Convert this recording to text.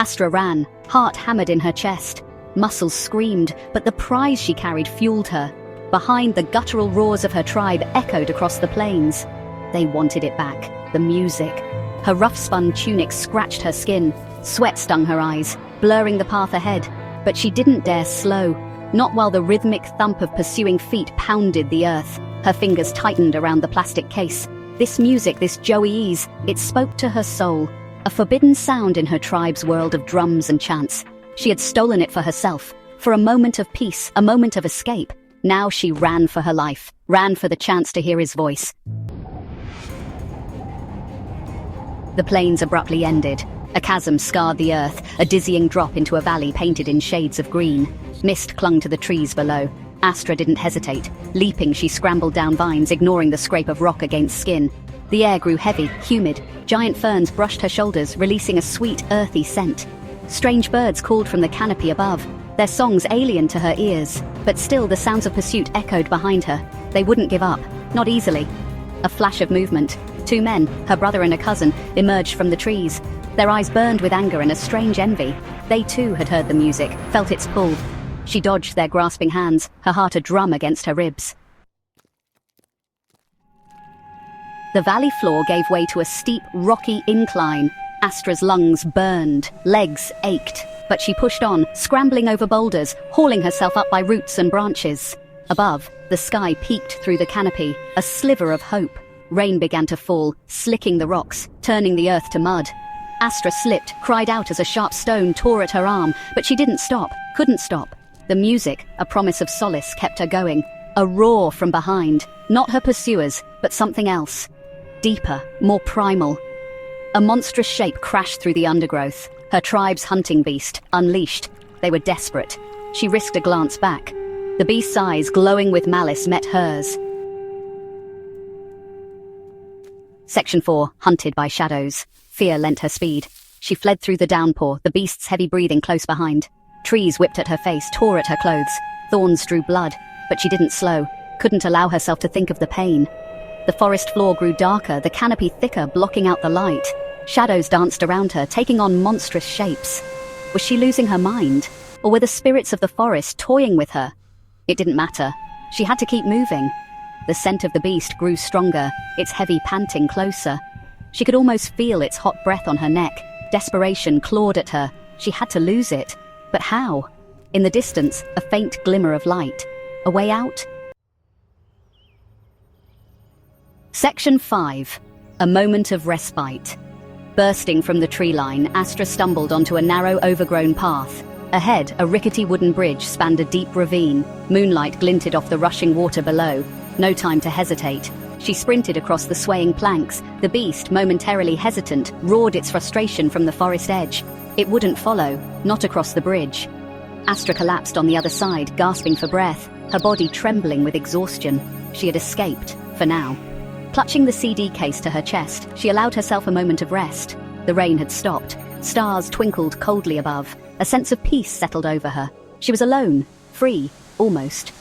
Astra ran, heart hammered in her chest. Muscles screamed, but the prize she carried fueled her. Behind, the guttural roars of her tribe echoed across the plains. They wanted it back, the music. Her rough-spun tunic scratched her skin. Sweat stung her eyes, blurring the path ahead. But she didn't dare slow, not while the rhythmic thump of pursuing feet pounded the earth. Her fingers tightened around the plastic case. This music, this JoeyEaz, it spoke to her soul. A forbidden sound in her tribe's world of drums and chants. She had stolen it for herself, for a moment of peace, a moment of escape. Now she ran for her life, ran for the chance to hear his voice. The plains abruptly ended. A chasm scarred the earth, a dizzying drop into a valley painted in shades of green. Mist clung to the trees below. Astra didn't hesitate. Leaping, she scrambled down vines, ignoring the scrape of rock against skin. The air grew heavy, humid. Giant ferns brushed her shoulders, releasing a sweet, earthy scent. Strange birds called from the canopy above, their songs alien to her ears. But still, the sounds of pursuit echoed behind her. They wouldn't give up, not easily. A flash of movement. 2 men, her brother and a cousin, emerged from the trees. Their eyes burned with anger and a strange envy. They too had heard the music, felt its pull. She dodged their grasping hands, her heart a drum against her ribs. The valley floor gave way to a steep, rocky incline. Astra's lungs burned, legs ached, but she pushed on, scrambling over boulders, hauling herself up by roots and branches. Above, the sky peeked through the canopy, a sliver of hope. Rain began to fall, slicking the rocks, turning the earth to mud. Astra slipped, cried out as a sharp stone tore at her arm, but she didn't stop, couldn't stop. The music, a promise of solace, kept her going. A roar from behind, not her pursuers, but something else. Deeper, more primal. A monstrous shape crashed through the undergrowth, her tribe's hunting beast, unleashed. They were desperate. She risked a glance back. The beast's eyes, glowing with malice, met hers. Section 4, hunted by shadows. Fear lent her speed. She fled through the downpour, the beast's heavy breathing close behind. Trees whipped at her face, tore at her clothes. Thorns drew blood, but she didn't slow, couldn't allow herself to think of the pain. The forest floor grew darker, the canopy thicker, blocking out the light. Shadows danced around her, taking on monstrous shapes. Was she losing her mind? Or were the spirits of the forest toying with her? It didn't matter. She had to keep moving. The scent of the beast grew stronger, its heavy panting closer. She could almost feel its hot breath on her neck. Desperation clawed at her. She had to lose it. But how? In the distance, a faint glimmer of light. A way out? Section 5. A moment of respite. Bursting from the tree line, Astra stumbled onto a narrow, overgrown path. Ahead, a rickety wooden bridge spanned a deep ravine. Moonlight glinted off the rushing water below. No time to hesitate. She sprinted across the swaying planks. The beast, momentarily hesitant, roared its frustration from the forest edge. It wouldn't follow, not across the bridge. Astra collapsed on the other side, gasping for breath, her body trembling with exhaustion. She had escaped, for now. Clutching the CD case to her chest, she allowed herself a moment of rest. The rain had stopped. Stars twinkled coldly above. A sense of peace settled over her. She was alone, free, almost.